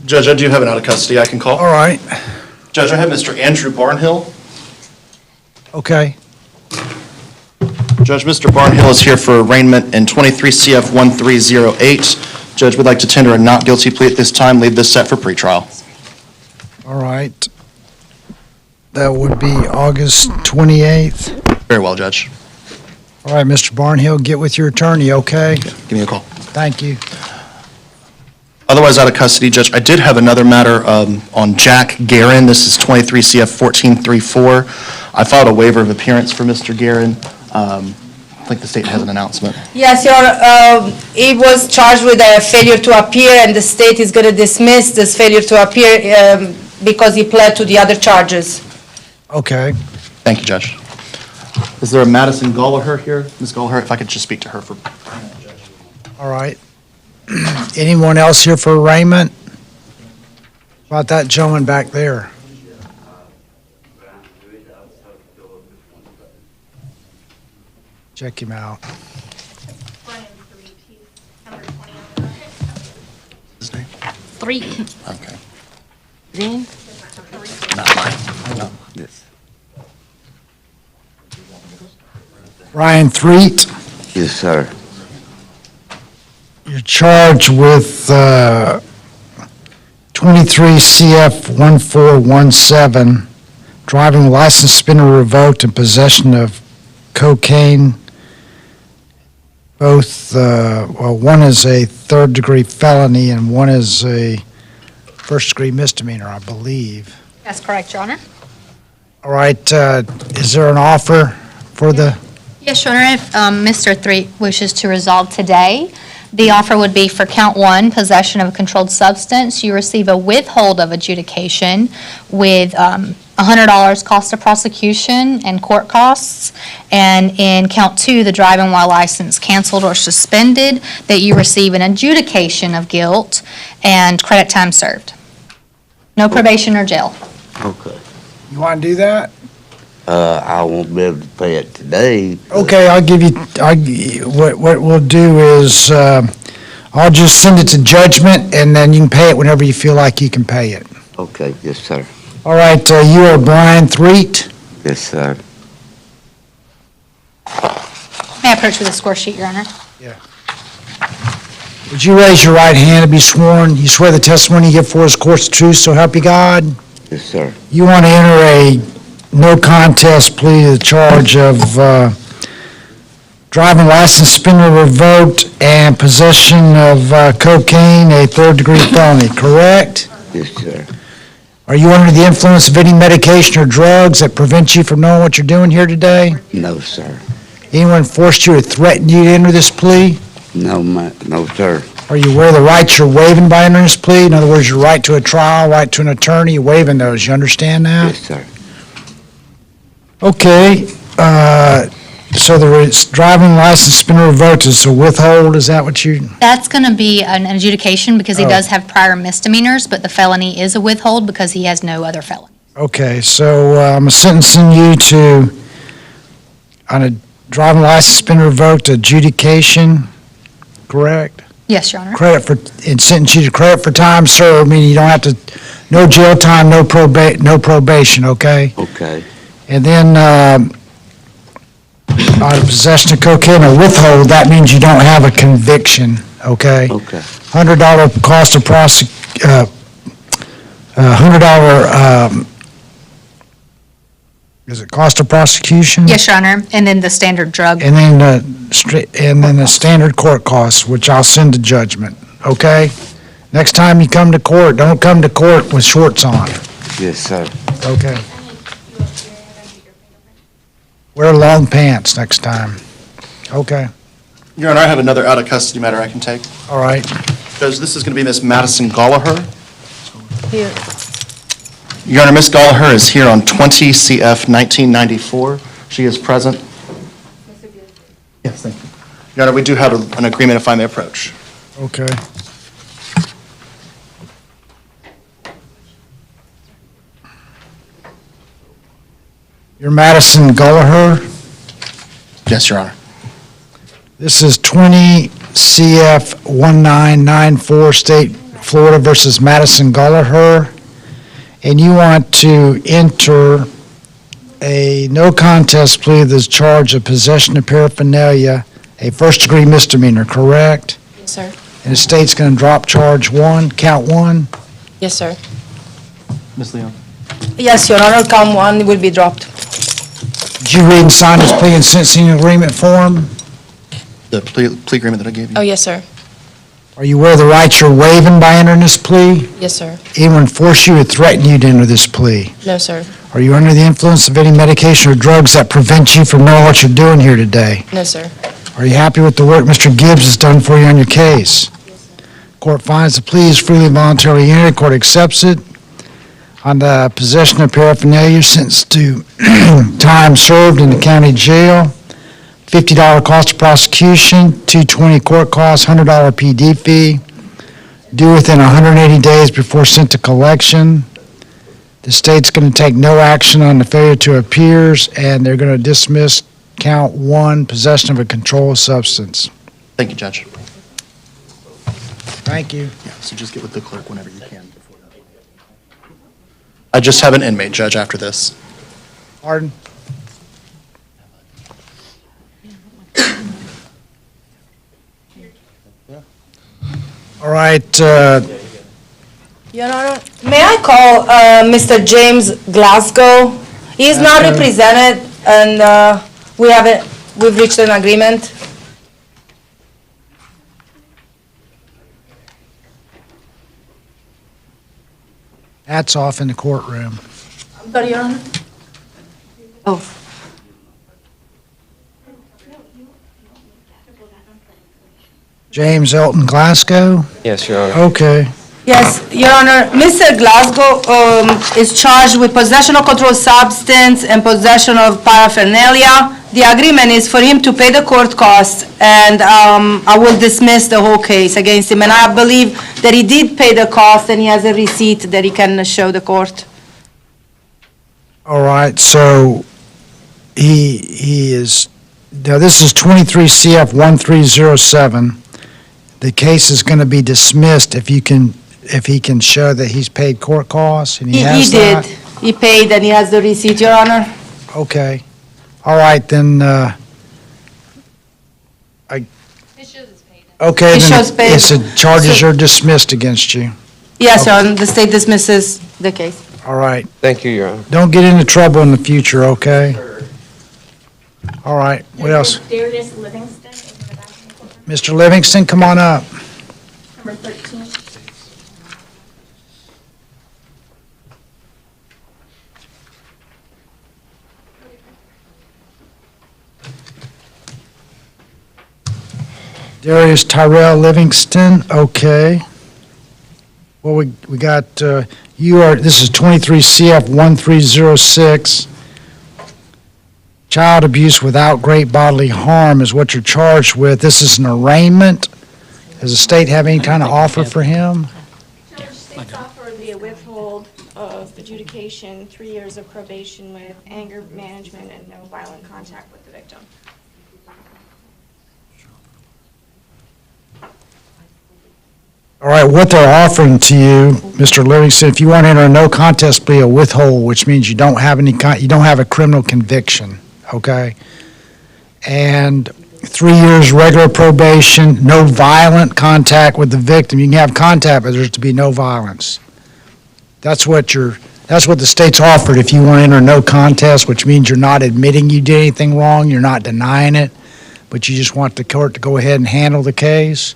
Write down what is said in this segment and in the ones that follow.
Judge, I do have an out of custody I can call. All right, Judge, I have Mr. Andrew Barnhill. okay. Judge, Mr. Barnhill is here for arraignment in 23 CF 1308. Judge, would like to tender a not guilty plea at this time. Leave this set for pretrial. All right. That would be August 28th. Very well, Judge. All right, Mr. Barnhill, get with your attorney, okay? Give me a call. Thank you. Otherwise out of custody, Judge, I did have another matter on Jack Guerin. This is 23 CF 1434. I filed a waiver of appearance for Mr. Guerin. I think the state has an announcement. Yes, he was charged with a failure to appear, and the state is going to dismiss this failure to appear because he pled to the other charges. Okay. Thank you, Judge. Is there a Madison Gallagher here? Ms. Gallagher, if I could just speak to her for... All right. Anyone else here for arraignment? About that gentleman back there? Check him out. His name? 3. Okay. Green? Not mine. No. Yes. Ryan Threet, Yes, sir. you're charged with 23 CF 1417, driving license suspended or revoked in possession of cocaine. Both, one is a third-degree felony and one is a first-degree misdemeanor, I believe. That's correct, Your Honor. All right, is there an offer for the, Yes, Your Honor, if Mr. 3 wishes to resolve today, the offer would be for count 1, possession of a controlled substance. You receive a withhold of adjudication with $100 cost of prosecution and court costs. And in count 2, the driving while license canceled or suspended, that you receive an adjudication of guilt and credit time served. No probation or jail. Okay. you want to do that? I won't be able to pay it today. Okay, what we'll do is, I'll just send it to judgment, and then you can pay it whenever you feel like you can pay it. Okay, yes, sir. All right, you are Brian Threet. Yes, sir. May I approach with a score sheet, Your Honor? Would you raise your right hand to be sworn? You swear the testimony you give for is course of truth, so help you God? Yes, sir. You want to enter a no contest plea to the charge of driving license suspended or revoked and possession of cocaine, a third-degree felony, correct? Yes, sir. Are you under the influence of any medication or drugs that prevent you from knowing what you're doing here today? No, sir. Anyone forced you or threatened you to enter this plea? No, no, sir. Are you aware of the rights you're waiving by entering this plea? In other words, your right to a trial, right to an attorney, you're waiving those. You understand that? Yes, sir. Okay, so there is driving license suspended or revoked is a withhold, is that what you? That's going to be an adjudication because he Oh. does have prior misdemeanors, but the felony is a withhold because he has no other felony. Okay, so I'm sentencing you to, on a driving license suspended or revoked adjudication, correct? Yes, Your Honor. And sentence you to credit for time served, meaning you don't have to, no jail time, no probation, okay? Okay. And then, on possession of cocaine or withhold, that means you don't have a conviction, okay? Okay. $100 cost of $100, is it cost of prosecution? Yes, Your Honor. And then the standard drug. And then the standard court costs, which I'll send to judgment, okay? Next time you come to court, don't come to court with shorts on, Yes, sir. okay? Wear long pants next time, okay? Your Honor, I have another out of custody matter I can take. All right. Judge, this is going to be Miss Madison Gallagher. Here. Your Honor, Miss Gallagher is here on 20 CF 1994. She is present. Yes, thank you. Your Honor, we do have an agreement if I may approach. Okay. You're Madison Gallagher. Yes, Your Honor. This is 20 CF 1994 State Florida versus Madison Gallagher, and you want to enter a no contest plea of the charge of possession of paraphernalia, a first-degree misdemeanor, correct? Yes, sir. And the state's going to drop charge one, count one? Yes, sir. Ms. Leon? Yes, Your Honor, count one will be dropped. Did you read and sign this plea and sentencing agreement form? The plea agreement that I gave you? Oh, yes, sir. Are you aware of the rights you're waiving by entering this plea? Yes, sir. Anyone force you or threaten you to enter this plea? No, sir. Are you under the influence of any medication or drugs that prevent you from knowing what you're doing here today? No, sir. Are you happy with the work Mr. Gibbs has done for you on your case? Court finds the plea is freely and voluntarily entered. Court accepts it. On the possession of paraphernalia, sentenced to time served in the county jail, $50 cost of prosecution, $220 court costs, $100 PD fee, due within 180 days before sent to collection. The state's going to take no action on the failure to appears, and they're going to dismiss count one, possession of a controlled substance. Thank you, Judge. Thank you. Yeah, so just get with the clerk whenever you can. I just have an inmate, Judge, after this. Pardon? All right, Your Honor, may I call Mr. James Glasgow? He is not represented, and we've reached an agreement. hats off in the courtroom. Sorry, Your Honor. Oh. James Elton Glasgow? Yes, Your Honor. Okay. Yes, Your Honor, Mr. Glasgow is charged with possession of controlled substance and possession of paraphernalia. The agreement is for him to pay the court costs, and I will dismiss the whole case against him. And I believe that he did pay the cost, and he has a receipt that he can show the court. All right, so he is, now this is 23 CF 1307. The case is going to be dismissed if he can show that he's paid court costs, and he has that? He did. He paid, and he has the receipt, Your Honor. Okay. All right, then, okay, It then shows paid. it's the charges are dismissed against you. Yes, Your Honor, the state dismisses the case. All right. Thank you, Your Honor. Don't get into trouble in the future, okay? All right, what else? Darius Livingston is in the back of the courtroom, Mr. Livingston, come on up. number 13. Darius Tyrell Livingston, okay. Well, we got, this is 23 CF 1306. Child abuse without great bodily harm is what you're charged with. This is an arraignment. Does the state have any kind of offer for him? Judge, state's offer would be a withhold of adjudication, 3 years of probation with anger management and no violent contact with the victim. All right, what they're offering to you, Mr. Livingston, if you want to enter a no contest plea, a withhold, which means you don't have you don't have a criminal conviction, okay? And 3 years regular probation, no violent contact with the victim. You can have contact, but there's to be no violence. That's what the state's offered if you want to enter a no contest, which means you're not admitting you did anything wrong, you're not denying it, but you just want the court to go ahead and handle the case.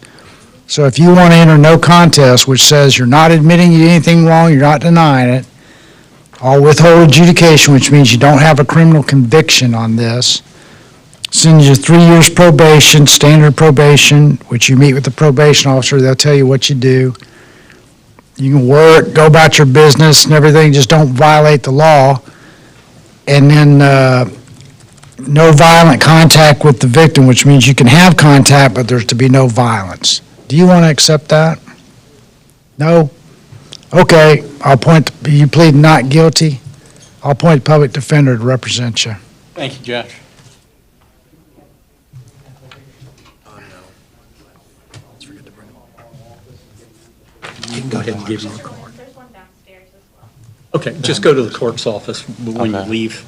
So if you want to enter no contest, which says you're not admitting you did anything wrong, you're not denying it, I'll withhold adjudication, which means you don't have a criminal conviction on this. Send you 3 years probation, standard probation, which you meet with the probation officer, they'll tell you what you do. You can work, go about your business and everything, just don't violate the law. And then no violent contact with the victim, which means you can have contact, but there's to be no violence. Do you want to accept that? No? Okay, you plead not guilty? I'll appoint a public defender to represent you. Thank you, Judge. can go ahead and give you the card. There's one downstairs as well. Okay, just go to the clerk's office when you Okay. leave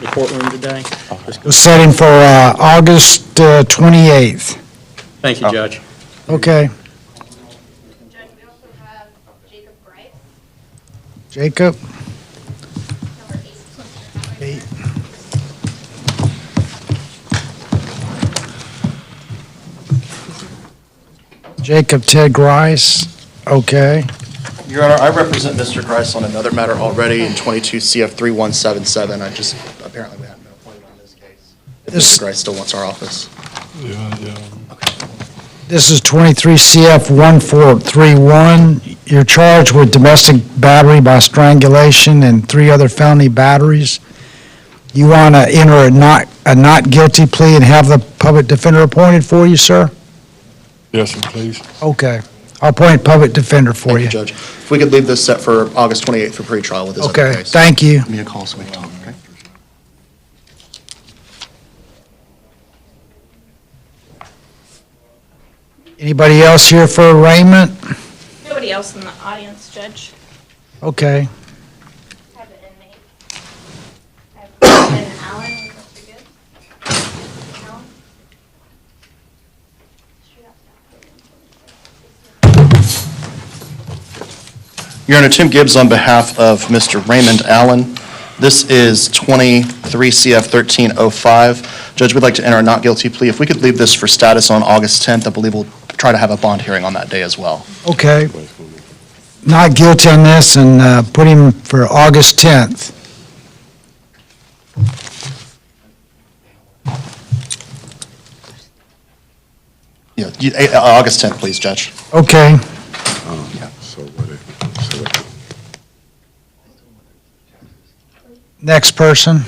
the courtroom today. Just go- We'll set him for August 28th. Thank you, Judge. Okay. Judge, we also have Jacob Bright, Jacob? number 8. Jacob Ted Grice, okay. Your Honor, I represent Mr. Grice on another matter already in 22 CF 3177. I just, apparently we haven't been appointed on this case. If This- Mr. Grice still wants our office. This is 23 CF 1431. You're charged with domestic battery by strangulation and 3 other felony batteries. You want to enter a not guilty plea and have the public defender appointed for you, sir? Yes, sir, please. Okay. I'll appoint public defender for Thank you. you, Judge. If we could leave this set for August 28th for pretrial with this other Okay, case. thank you. Give me a call so we can talk, okay? Anybody else here for arraignment? Nobody else in the audience, Judge. Okay. I have an inmate. I have an Allen with Mr. Gibbs. Allen? Straight up. Your Honor, Tim Gibbs on behalf of Mr. Raymond Allen. This is 23 CF 1305. Judge, we'd like to enter a not guilty plea. If we could leave this for status on August 10th, I believe we'll try to have a bond hearing on that day as well. Okay. Not guilty on this and put him for August 10th. Yeah, August 10th, please, Judge. Okay. Next person.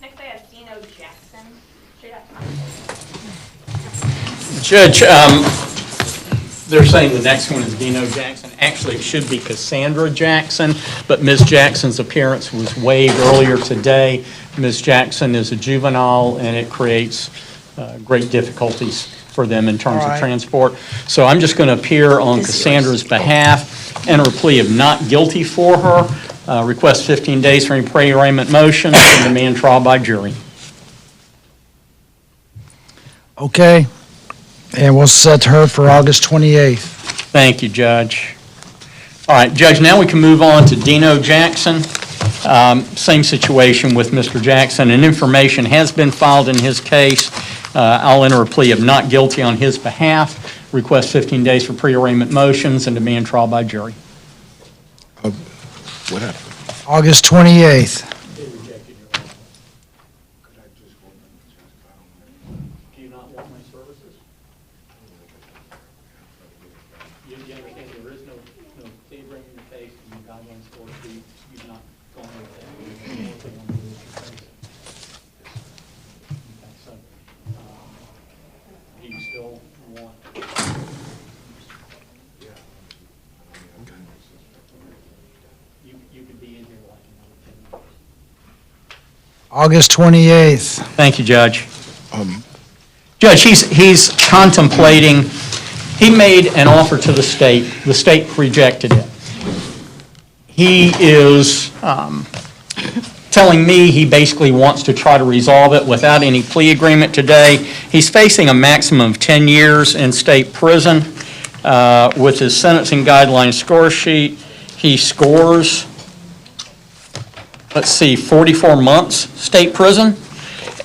Next I have Dino Jackson. Straight up. Judge, they're saying the next one is Dino Jackson. Actually, it should be Cassandra Jackson, but Ms. Jackson's appearance was waived earlier today. Ms. Jackson is a juvenile, and it creates great difficulties for them in terms All of right. transport. So I'm just going to appear on Cassandra's behalf, enter a plea of not guilty for her, request 15 days for any pre-arraignment motions, and demand trial by jury. Okay. And we'll set her for August 28th. Thank you, Judge. All right, Judge, now we can move on to Dino Jackson. Same situation with Mr. Jackson, and information has been filed in his case. I'll enter a plea of not guilty on his behalf, request 15 days for pre-arraignment motions, and demand trial by jury. What happened? August 28th. Do you not want my services? You understand there is no plea agreement in the case, and the guidelines for it, you've not gone over that. So, do you still want? You could be in here like another 10 minutes. August 28th. Thank you, Judge. Um, Judge, he's contemplating, he made an offer to the state rejected it. He is telling me he basically wants to try to resolve it without any plea agreement today. He's facing a maximum of 10 years in state prison. With his sentencing guideline score sheet, he scores, 44 months state prison.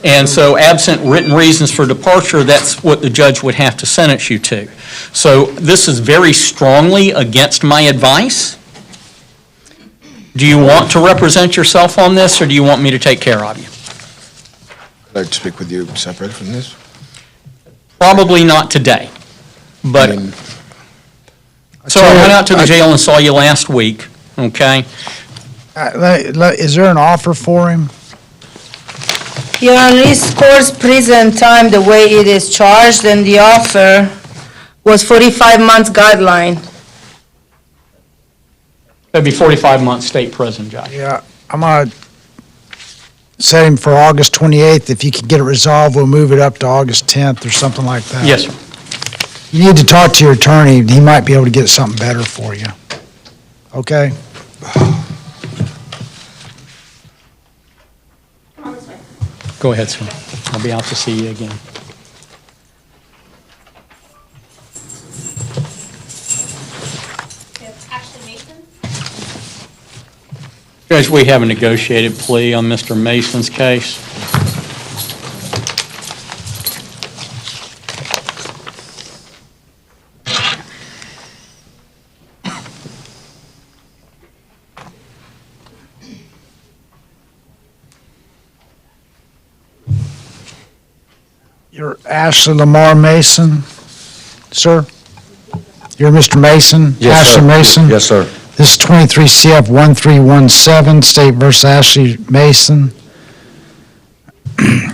And so absent written reasons for departure, that's what the judge would have to sentence you to. So this is very strongly against my advice. Do you want to represent yourself on this, or do you want me to take care of you? I'd like to speak with you separate from this. Probably not today, but, I mean, so I went out to the jail and saw you last week, okay? Is there an offer for him? Your Honor, he scores prison time the way it is charged, and the offer was 45 months guideline. That'd be 45 months state prison, Judge. Yeah, I'm gonna set him for August 28th. If you can get it resolved, we'll move it up to August 10th or something like that. Yes, sir. You need to talk to your attorney. He might be able to get something better for you. Okay? Go ahead, sir. I'll be out to see you again. Ashley Mason? Judge, we have a negotiated plea on Mr. Mason's case. You're Ashley Lamar Mason, sir? You're Mr. Mason? Ashley Mason? Yes, sir. This is 23 CF 1317, State versus Ashley Mason.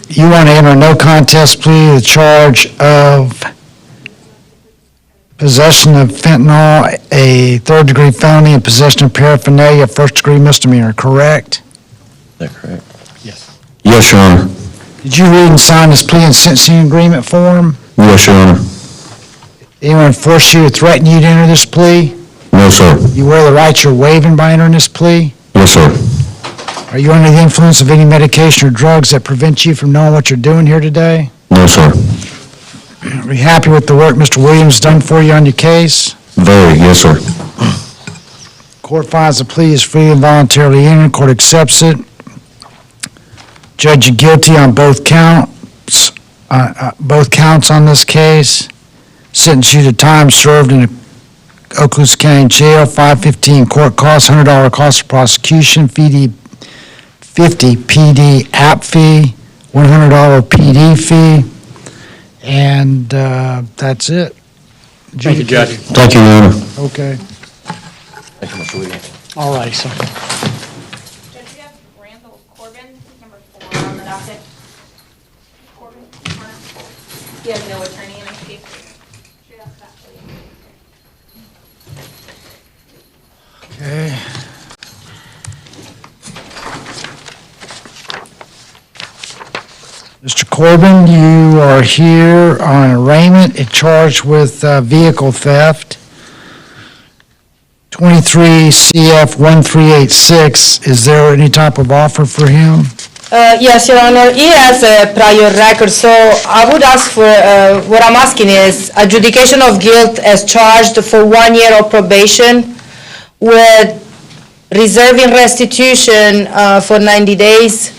You want to enter a no contest plea to the charge of possession of fentanyl, a third-degree felony, and possession of paraphernalia, first-degree misdemeanor, correct? Is that correct? Yes. Yes, Your Honor. Did you read and sign this plea and sentencing agreement form? Yes, Your Honor. Anyone force you or threaten you to enter this plea? No, sir. You wear the rights you're waiving by entering this plea? Yes, sir. Are you under the influence of any medication or drugs that prevent you from knowing what you're doing here today? No, sir. Are you happy with the work Mr. Williams done for you on your case? Very, yes, sir. Court finds the plea is free and voluntarily entered. Court accepts it. Judge you guilty on both counts on this case. Sentence you to time served in Okaloosa County Jail, $515 court costs, $100 cost of prosecution, $50 PD app fee, $100 PD fee, and that's it. Thank you, Judge. Thank you, Your Honor. Okay. Thank you, Mr. Williams. All righty, sir. Judge, we have Randall Corbin, number 4 on the docket. Corbin, Connor. He has no attorney in his case. Should ask that, please. Okay. Mr. Corbin, you are here on arraignment and charged with vehicle theft. 23 CF 1386. Is there any type of offer for him? Yes, Your Honor, he has a prior record, so I would ask for, what I'm asking is adjudication of guilt as charged for 1 year of probation with reserving restitution for 90 days,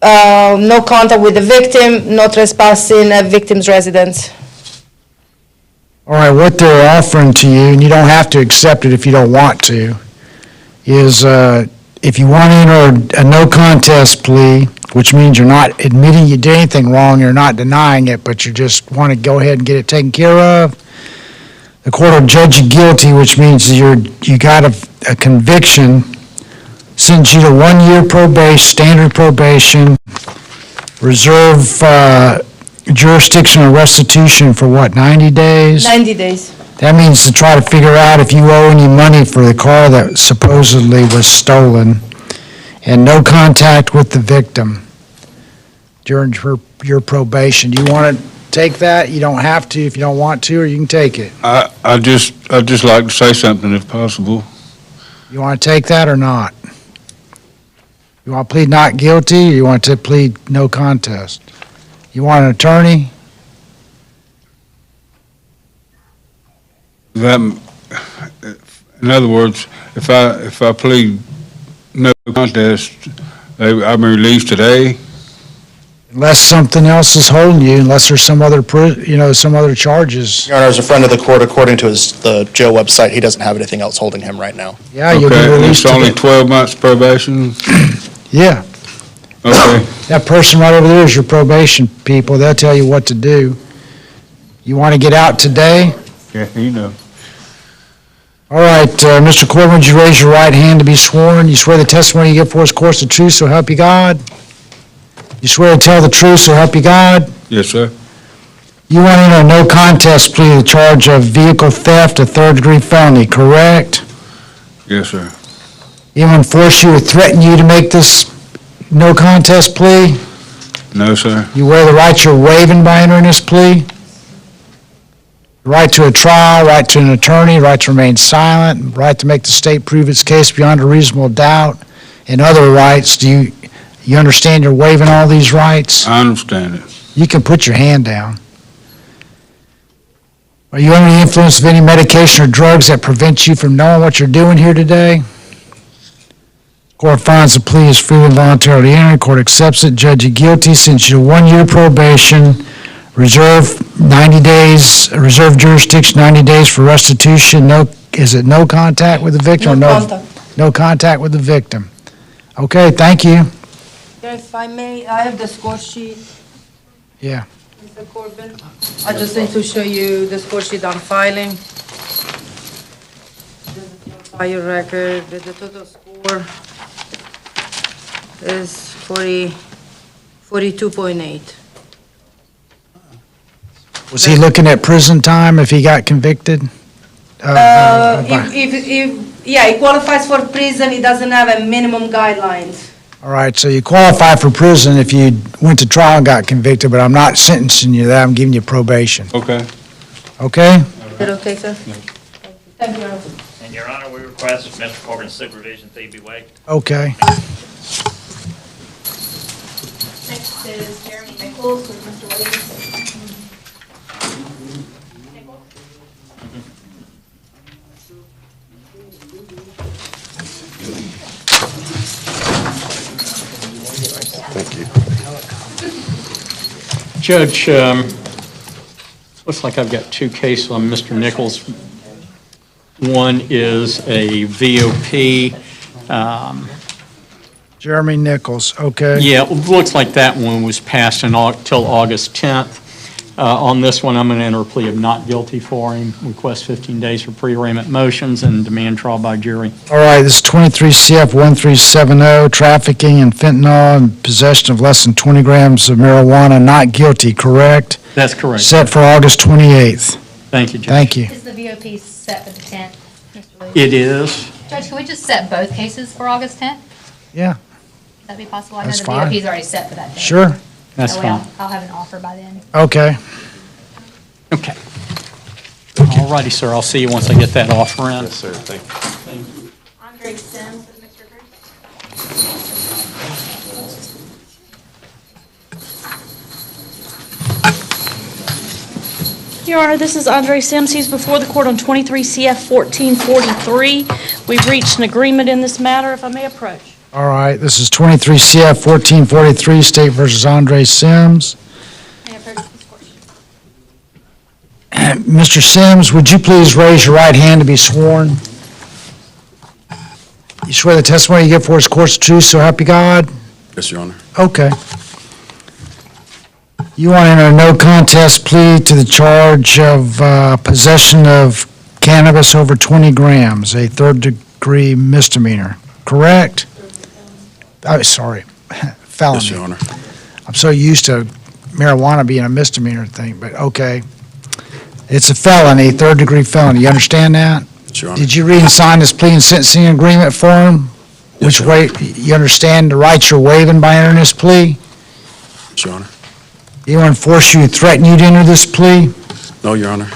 no contact with the victim, no trespassing at victim's residence. All right, what they're offering to you, and you don't have to accept it if you don't want to, is if you want to enter a no contest plea, which means you're not admitting you did anything wrong, you're not denying it, but you just want to go ahead and get it taken care of, the court will judge you guilty, which means you got a conviction, sentence you to 1 year probation, standard probation, reserve jurisdiction or restitution for what, 90 days? 90 days. That means to try to figure out if you owe any money for the car that supposedly was stolen, and no contact with the victim during your probation. Do you want to take that? You don't have to if you don't want to, or you can take it. I'd just like to say something if possible. You want to take that or not? You want to plead not guilty, or you want to plead no contest? You want an attorney? In other words, if I plead no contest, I'm released today. Unless something else is holding you, unless there's some other, some other charges. Your Honor, as a friend of the court, according to the jail website, he doesn't have anything else holding him right now. Yeah, you'll be Okay, released it's only today. 12 months probation? Yeah. Okay. That person right over there is your probation people. They'll tell you what to do. You want to get out today? Yeah, you know. All right, Mr. Corbin, would you raise your right hand to be sworn? You swear the testimony you give for us, of course, the truth, so help you God? You swear to tell the truth, so help you God? Yes, sir. You want to enter a no contest plea to the charge of vehicle theft, a third-degree felony, correct? Yes, sir. Anyone force you or threaten you to make this no contest plea? No, sir. You wear the rights you're waiving by entering this plea? Right to a trial, right to an attorney, right to remain silent, right to make the state prove its case beyond a reasonable doubt, and other rights. Do you understand you're waiving all these rights? I understand it. You can put your hand down. Are you under the influence of any medication or drugs that prevent you from knowing what you're doing here today? Court finds the plea is freely and voluntarily entered. Court accepts it. Judge you guilty. Sentence you to 1 year probation. Reserve 90 days, reserve jurisdiction 90 days for restitution. Is it no contact with the victim? No or contact. No contact with the victim. Okay, thank you. If I may, I have the score sheet. Yeah. Mr. Corbin, I just need to show you the score sheet on filing. Fire record, the total score is 42.8. Was he looking at prison time if he got convicted? Yeah, he qualifies for prison, he doesn't have a minimum guidelines. All right, so you qualify for prison if you went to trial and got convicted, but I'm not sentencing you to that, I'm giving you probation. Okay. Okay? Is it okay, sir? Thank you. And Your Honor, we request that Mr. Corbin's supervision fee be waived. Okay. Next is Jeremy Nichols with Mr. Williams. Nichols? Judge, looks like I've got two cases on Mr. Nichols. One is a VOP. Jeremy Nichols, okay. Yeah, it looks like that one was passed until August 10th. On this one, I'm going to enter a plea of not guilty for him, request 15 days for pre-arraignment motions, and demand trial by jury. All right, this is 23 CF 1370, trafficking in fentanyl and possession of less than 20 grams of marijuana, not guilty, correct? That's correct. Set for August 28th. Thank you, Judge. Thank you. Is the VOP set for the 10th, Mr. Williams? It is. Judge, can we just set both cases for August 10th? Yeah, Would that be possible? I know That's the fine. VOP's already set for that day. sure. That's That way fine. I'll have an offer by then. Okay. Okay. All righty, sir. I'll see you once I get that offer in. Yes, sir, thank you. Andre Sims with Mr. Group. Your Honor, this is Andre Sims. He's before the court on 23 CF 1443. We've reached an agreement in this matter, if I may approach. All right, this is 23 CF 1443, State versus Andre Sims. May I approach this court? Mr. Sims, would you please raise your right hand to be sworn? You swear the testimony you give for is court's truth, so help you God? Yes, Your Honor. Okay. You want to enter a no contest plea to the charge of possession of cannabis over 20 grams, a third-degree misdemeanor, correct? Oh, sorry, felony. Yes, Your Honor. I'm so used to marijuana being a misdemeanor thing, but okay. It's a felony, third-degree felony. You understand that? Yes, Your Honor. Did you read and sign this plea and sentencing agreement for him? Yes, Which Your way, you understand the rights you're waiving by entering this plea? Yes, Your Honor. Anyone force you, threaten you to enter this plea? No, Your Honor.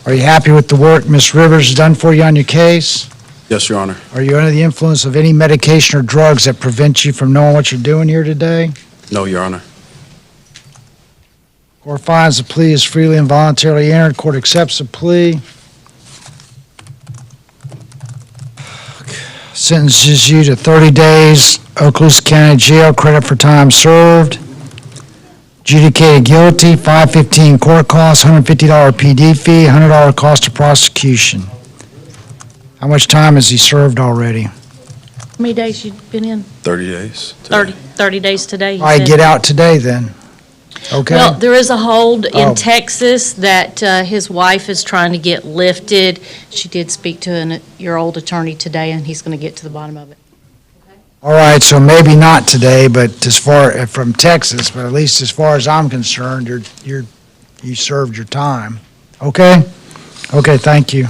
Are you happy with the work Ms. Rivers has done for you on your case? Yes, Your Honor. Are you under the influence of any medication or drugs that prevent you from knowing what you're doing here today? No, Your Honor. Court finds the plea is freely and voluntarily entered. Court accepts the plea. Sentences you to 30 days, Okaloosa County Jail, credit for time served. Adjudicated guilty, $515 court costs, $150 PD fee, $100 cost of prosecution. How much time has he served already? How many days you been in? 30 days. today. 30 days today. he All right, said. get out today then. Okay? Well, there is a hold Oh. in Texas that his wife is trying to get lifted. She did speak to your old attorney today, and he's going to get to the bottom of it. All right, so maybe not today, but as far, from Texas, but at least as far as I'm concerned, you served your time. Okay? Okay, thank you.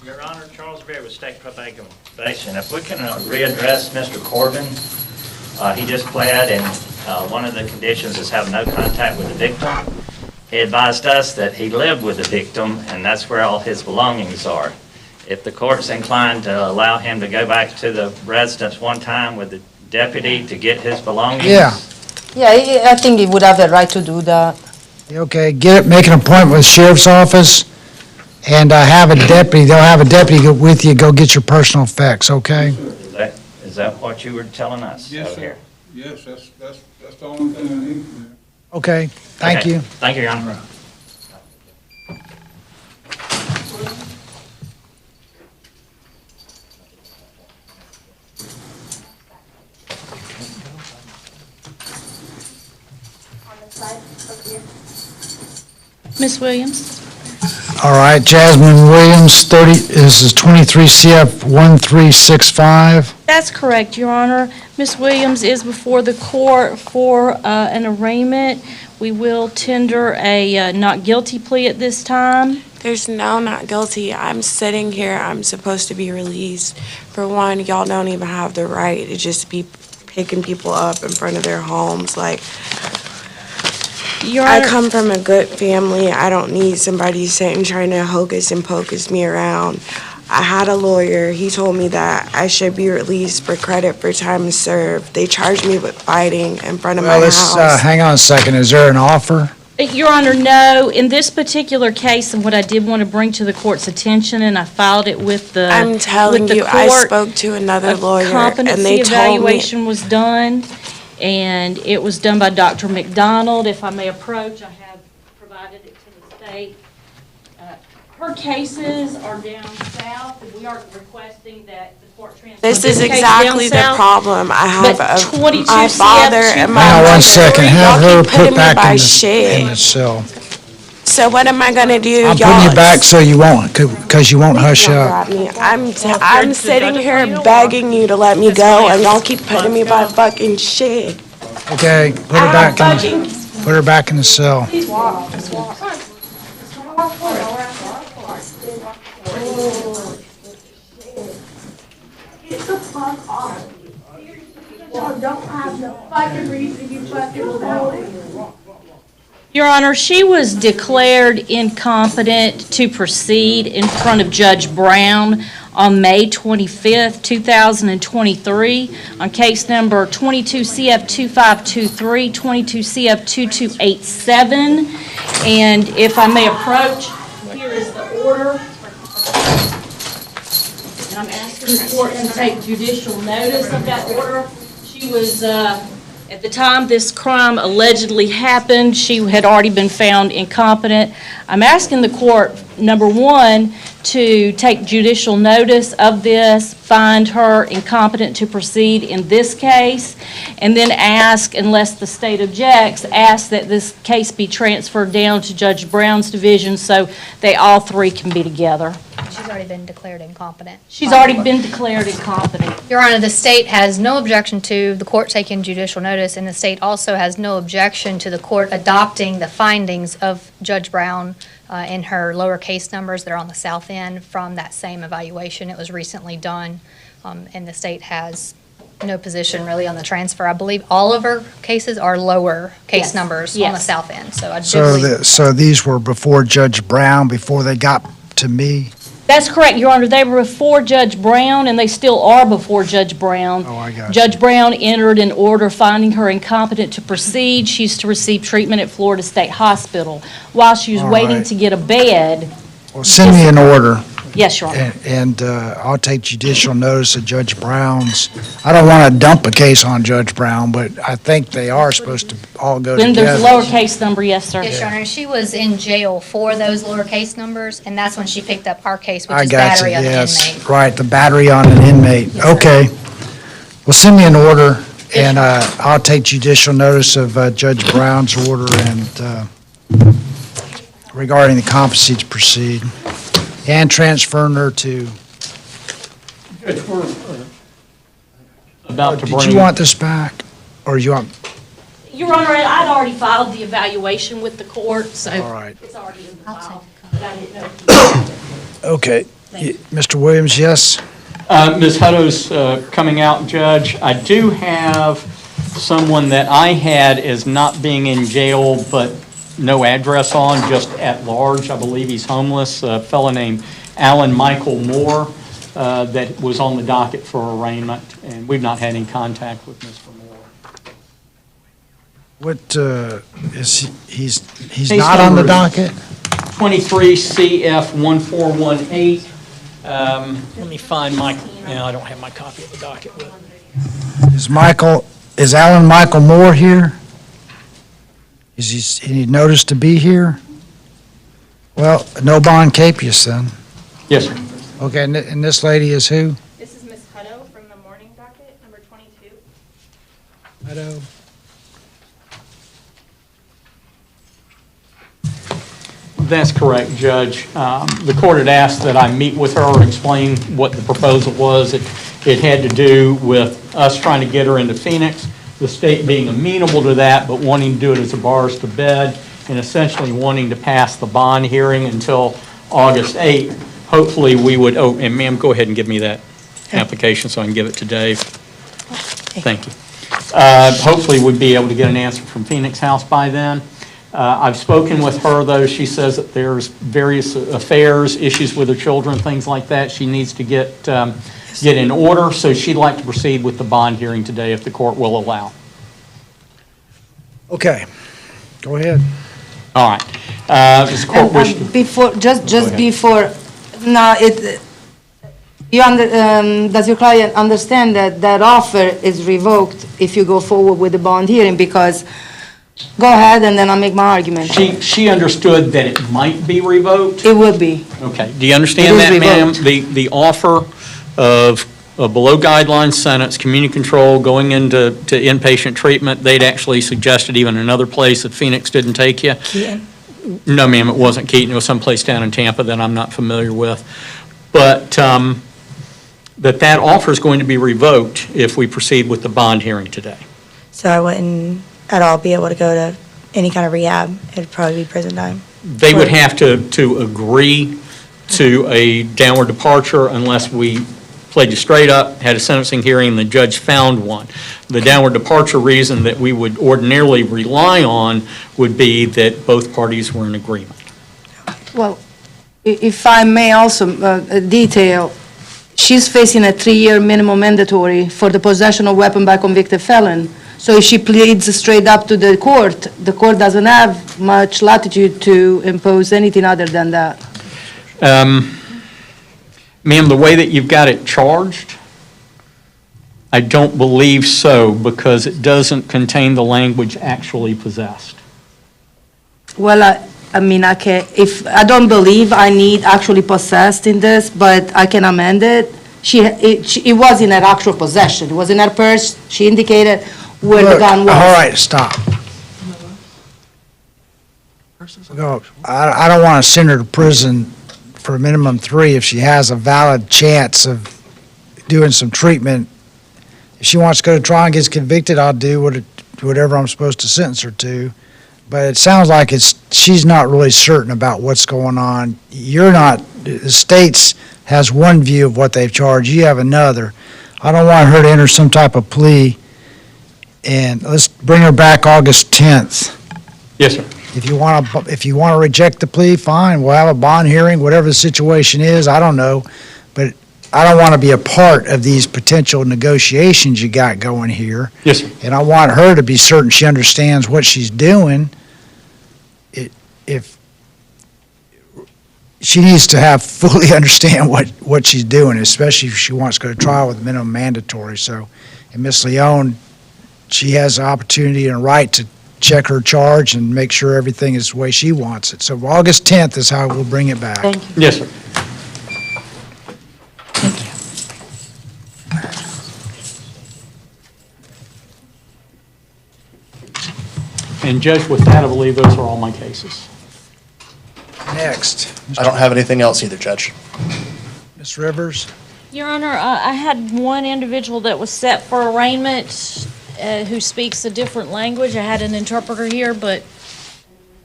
Your Honor, Charles Berry with State Probation. If we can readdress Mr. Corbin, He just pled, and one of the conditions is have no contact with the victim. He advised us that he lived with the victim, and that's where all his belongings are. If the court's inclined to allow him to go back to the residence one time with the deputy to get his belongings. Yeah. Yeah, I think he would have the right to do that. Okay, make an appointment with the sheriff's office, and have a deputy, they'll have a deputy go with you, go get your personal effects, okay? Is that what you were telling us over here? Yes, that's the only thing I need from there. Okay, thank Okay. you. Thank you, Your Honor. Ms. Williams? All right, Jasmine Williams, this is 23 CF 1365. That's correct, Your Honor. Ms. Williams is before the court for an arraignment. We will tender a not guilty plea at this time. There's no not guilty. I'm sitting here. I'm supposed to be released. For one, y'all don't even have the right to just be picking people up in front of their homes. Like, Your I Honor, come from a good family. I don't need somebody sitting trying to hocus and pocus me around. I had a lawyer. He told me that I should be released for credit for time served. They charged me with fighting in front of Well, my let's, house. hang on a second, is there an offer? Your Honor, no. In this particular case, and what I did want to bring to the court's attention, and I filed it with the I'm telling with the you, I court, spoke to another a lawyer, and competency they told me. evaluation was done, and it was done by Dr. McDonald. If I may approach, I have provided it to the state. Her cases are down south, and we are requesting that the court transfer This is case exactly down the south. problem. I have But 22 my father CF and my Hang on mother. one second, have Y'all her keep putting put me back by in shit. the cell. So what am I gonna do? I'm Y'all putting you back so you won't, because you won't hush don't up. grab me. I'm sitting here begging you to let me go, and y'all keep putting me by fucking shit. Okay, put her back in the cell. Your Honor, she was declared incompetent to proceed in front of Judge Brown on May 25th, 2023, on case number 22 CF 2523, 22 CF 2287. And if I may approach, here is the order. And I'm asking the court to take judicial notice of that order. She was, at the time this crime allegedly happened, she had already been found incompetent. I'm asking the court, number one, to take judicial notice of this, find her incompetent to proceed in this case, and then ask, unless the state objects, ask that this case be transferred down to Judge Brown's division so they all three can be together. She's already been declared incompetent. She's already been declared incompetent. Your Honor, the state has no objection to the court taking judicial notice, and the state also has no objection to the court adopting the findings of Judge Brown in her lower case numbers that are on the south end from that same evaluation. It was recently done, and the state has no position really on the transfer. I believe all of her cases are lower case Yes. numbers on the Yes. south end, so I do So, believe. so these were before Judge Brown, before they got to me? That's correct, Your Honor. They were before Judge Brown, and they still are before Judge Brown. Oh, I got you. Judge Brown entered an order finding her incompetent to proceed. She's to receive treatment at Florida State Hospital. While she was All waiting right. to get a bed, Well, send me an order, yes, Your Honor. and I'll take judicial notice of Judge Brown's. I don't want to dump a case on Judge Brown, but I think they are supposed to all go Then there's a together. lower case number, yes, sir. Yes, Your Honor, she was in jail for those lower case numbers, and that's when she picked up our case, which I is got you, battery on an yes. inmate. Right, the battery on an inmate. Okay. Well, send me an order, and I'll take judicial notice of Judge Brown's order and regarding the competency to proceed, and transferring her to, Judge, we're about to did bring. you want this back? Or you want, Your Honor, I'd already filed the evaluation with the court, so all right, it's already in the file. But I didn't know if you- okay. Mr. Williams, yes? Ms. Hutto's coming out, Judge. I do have someone that I had as not being in jail, but no address on, just at large. I believe he's homeless, a fellow named Alan Michael Moore, that was on the docket for arraignment, and we've not had any contact with Mr. Moore. What, is he's not on the docket? 23 CF 1418. Let me find my, no, I don't have my copy of the docket with me. Is Alan Michael Moore here? Is he noticed to be here? Well, no bond capias then. Yes, sir. Okay, and this lady is who? This is Miss Hutto from the morning docket, number 22. Hello. That's correct, Judge. The court had asked that I meet with her and explain what the proposal was. It had to do with us trying to get her into Phoenix, the state being amenable to that, but wanting to do it as a bars to bed, and essentially wanting to pass the bond hearing until August 8th. Hopefully, we would, oh, and ma'am, go ahead and give me that application so I can give it to Dave. Thank you. Hopefully, we'd be able to get an answer from Phoenix House by then. I've spoken with her, though. She says that there's various affairs, issues with her children, things like that she needs to get in order, so she'd like to proceed with the bond hearing today if the court will allow. Okay, go ahead. All right. Does the court wish to? Before, just ahead. before, now, does your client understand that that offer is revoked if you go forward with the bond hearing? Because, go ahead, and then I'll make my argument. She understood that it might be revoked? It would be. Okay. Do you understand It that, is ma'am? revoked. The offer of a below guideline sentence, community control, going into inpatient treatment, they'd actually suggested even another place that Phoenix didn't take you. Keaton. No, ma'am, it wasn't Keaton. It was someplace down in Tampa that I'm not familiar with. But that offer is going to be revoked if we proceed with the bond hearing today. So I wouldn't at all be able to go to any kind of rehab. It'd probably be prison time. They would have to agree to a downward departure unless we played you straight up, had a sentencing hearing, and the judge found one. The downward departure reason that we would ordinarily rely on would be that both parties were in agreement. Well, if I may also detail, she's facing a 3-year minimum mandatory for the possession of weapon by convicted felon. So if she pleads straight up to the court doesn't have much latitude to impose anything other than that. Ma'am, the way that you've got it charged, I don't believe so, because it doesn't contain the language actually possessed. Well, I mean, I don't believe I need actually possessed in this, but I can amend it. It was in her actual possession. It was in her purse. She indicated where the Look, gun was. all right, stop. No, I don't want to send her to prison for a minimum 3 if she has a valid chance of doing some treatment. If she wants to go to trial and gets convicted, I'll do whatever I'm supposed to sentence her to. But it sounds like she's not really certain about what's going on. You're not, the state's has one view of what they've charged, you have another. I don't want her to enter some type of plea, and let's bring her back August 10th. Yes, sir. If you want to reject the plea, fine, we'll have a bond hearing, whatever the situation is, I don't know. But I don't want to be a part of these potential negotiations you got going here. Yes, sir. And I want her to be certain she understands what she's doing. If she needs to fully understand what she's doing, especially if she wants to go to trial with minimum mandatory. So, and Ms. Leone, she has the opportunity and right to check her charge and make sure everything is the way she wants it. So August 10th is how we'll bring it back. Thank you. Yes, sir. And Judge, with that, I believe those are all my cases. Next, I don't have anything else either, Judge. Ms. Rivers. Your Honor, I had one individual that was set for arraignment who speaks a different language. I had an interpreter here, but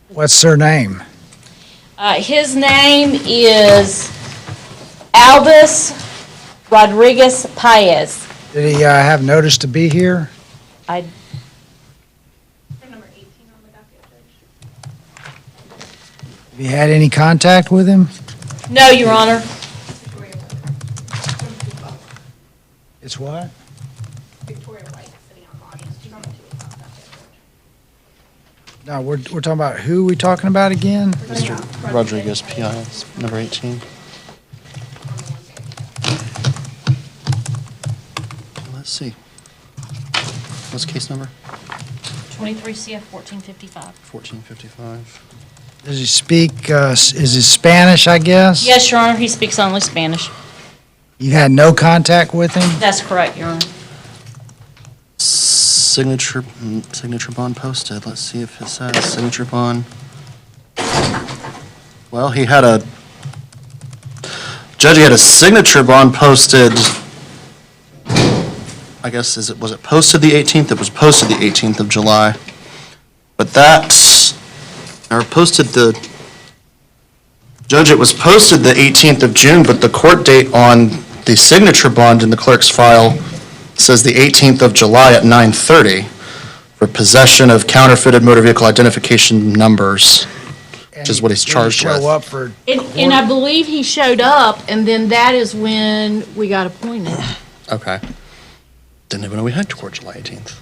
What's their name? his name is Albus Rodriguez Paez. Did he have notice to be here? I Have you had any contact with him? No, Your Honor. It's what? Victoria White sitting on the audience. She's on the 2 o'clock. No, we're talking about who we talking about again? Mr. Rodriguez, PI, number 18. Let's see. What's case number? 23 CF 1455. 1455. Does he speak, is it Spanish, I guess? Yes, Your Honor, he speaks only Spanish. You had no contact with him? That's correct, Your Honor. Signature bond posted. Let's see if it says signature bond. Well, he had a signature bond posted. I guess, was it posted the 18th? It was posted the 18th of July. But Judge, it was posted the 18th of June, but the court date on the signature bond in the clerk's file says the 18th of July at 9:30 for possession of counterfeited motor vehicle identification numbers, which is what he's charged with. Show up for, And I believe he showed up, and then that is when we got appointed. Okay. Didn't even know we had court July 18th.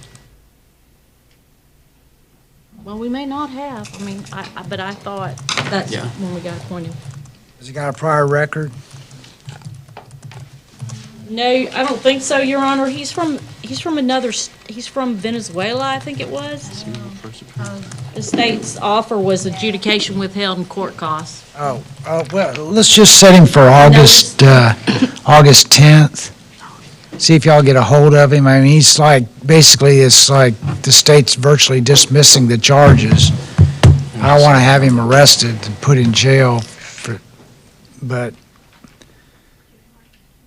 Well, we may not have. I mean, but I thought that's Yeah. when we got appointed. has he got a prior record? No, I don't think so, Your Honor. He's from Venezuela, I think it was. The state's offer was adjudication withheld and court costs. Oh, well, let's just set him for August 10th. See if y'all get a hold of him. I mean, he's like, basically, it's like the state's virtually dismissing the charges. I don't want to have him arrested and put in jail but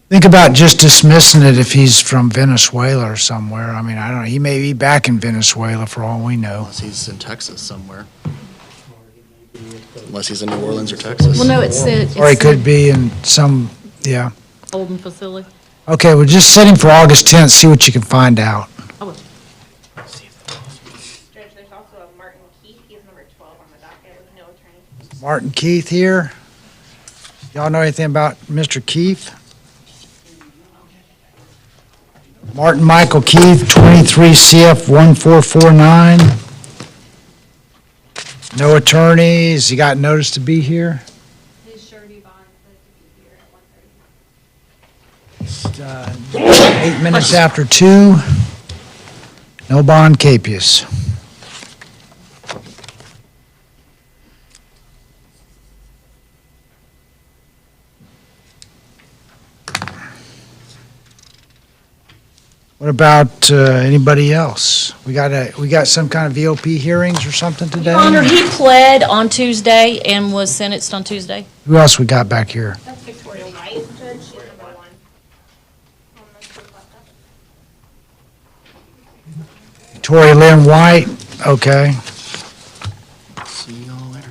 think about just dismissing it if he's from Venezuela or somewhere. I mean, I don't know, he may be back in Venezuela for all we know. Unless he's in Texas somewhere. Unless he's in New Orleans or Texas. Well, no, it said. Or he could be in some, yeah. Holden facility. Okay, well, just set him for August 10th, see what you can find out. Judge, there's also a Martin Keith. He's number 12 on the docket with no attorney. Martin Keith here. Y'all know anything about Mr. Keith? Martin Michael Keith, 23 CF 1449. No attorneys. He got notice to be here. His surety bond says to be here at 1:30. 8 minutes after 2. No bond capious. What about anybody else? We got some kind of VOP hearings or something today? Your Honor, he pled on Tuesday and was sentenced on Tuesday. Who else we got back here? That's Victoria White, Judge. She's number 1. On the 2 o'clock docket. Tori Lynn White, okay. See y'all later.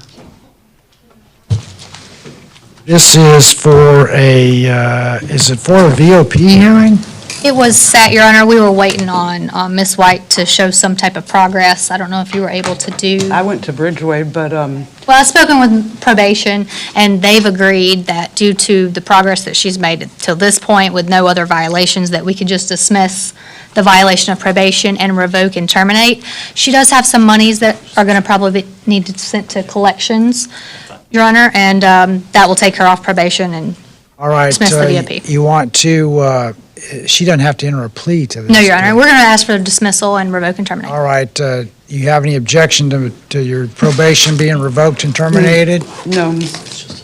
This is for is it for a VOP hearing? It was set, Your Honor. We were waiting on Ms. White to show some type of progress. I don't know if you were able to do. I went to Bridgeway, but, Well, I've spoken with probation, and they've agreed that due to the progress that she's made till this point with no other violations, that we could just dismiss the violation of probation and revoke and terminate. She does have some monies that are going to probably need to be sent to collections, Your Honor, and that will take her off probation and All right. dismiss the VOP. You want to, she doesn't have to enter a plea to this. No, Your Honor. We're going to ask for dismissal and revoke and terminate. All right. You have any objection to your probation being revoked and terminated? no, no,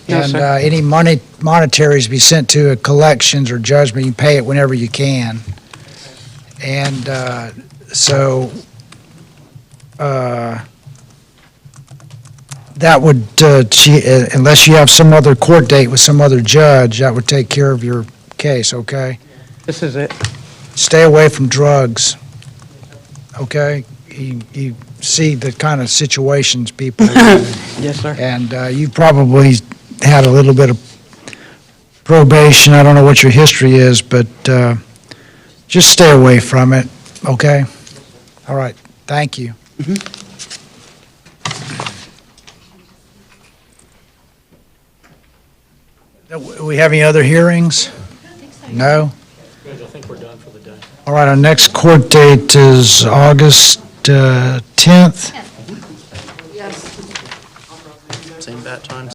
And sir. any monetaries be sent to collections or judgment, you pay it whenever you can. And so that would, unless you have some other court date with some other judge, that would take care of your case, okay? This is it. Stay away from drugs, okay? You see the kind of situations people are in. Yes, sir. And you probably had a little bit of probation. I don't know what your history is, but just stay away from it, okay? All right, thank you. Do we have any other hearings? No? Judge, I think we're done for the day. All right, our next court date is August 10th. Same bat time,